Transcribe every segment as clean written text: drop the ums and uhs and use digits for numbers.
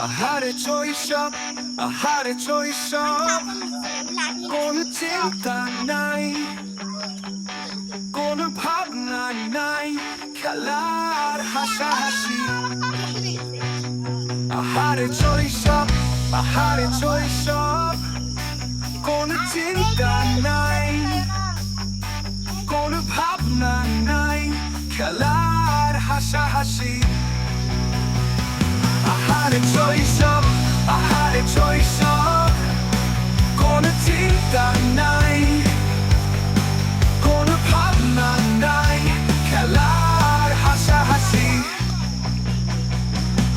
আহারে শৈশব, আহারে শৈশব, কোনো চিন্তা নাই, কোনো ভাবনা নাই, খেলার হাসাহাসি। আহারে শৈশব, আহারে শৈশব, কোনো চিন্তা নাই, কোনো ভাবনা নাই, খেলার হাসাহাসি। আহারে শৈশব, আহারে শৈশব, কোনো চিন্তা নাই, কোনো ভাবনা নাই, খেলার হাসাহাসি।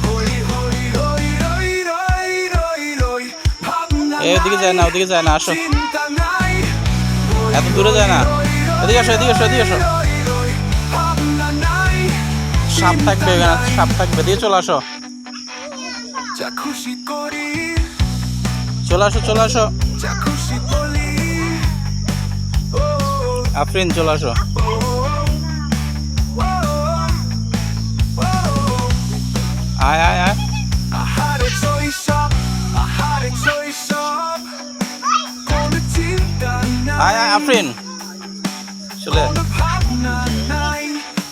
হই হই রই রই রই রই রই, ভাবনা এদিকে যায় না, ওদিকে যায় না, আসো। চিন্তা নাই, এত দূরে যায় না, এদিকে আসো, এদিকে আসো, এদিকে আসো। ভাবনা নাই, সাপ থাকবে এখানে, সাপ থাকবে, দিয়ে চলে আসো, যা খুশি করি, চলে আসো, চলে আসো। যা খুশি বলি, ও আফরিন চলে আসো। আয় আয় আয়। আহারে শৈশব, আহারে শৈশব, কোনো চিন্তা আয় আয় নাই, আফরিন, চলে আয়। কোনো ভাবনা নাই,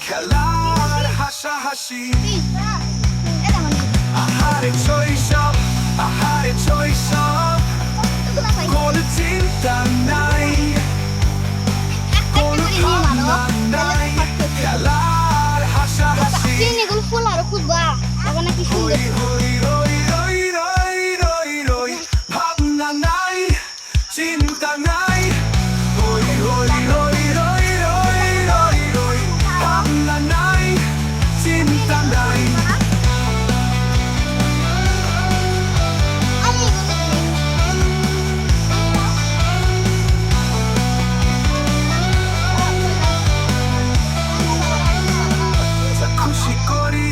খেলার হাসাহাসি। আহারে শৈশব, আহারে শৈশব, কোনো চিন্তা নাই, কোনো ভাবনা নাই, খেলার হাসাহাসি। ফুল আরো খুঁজবা নাকি সুন্দর হই হই রই রই রই রই রই, ভাবনা নাই, চিন্তা নাই, হই হই রই রই রই রই রই, ভাবনা নাই, চিন্তা নাই। আমি যা খুশি করি,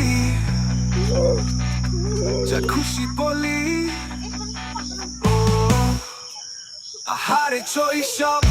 যা খুশি বলি, ও আহারে শৈশব,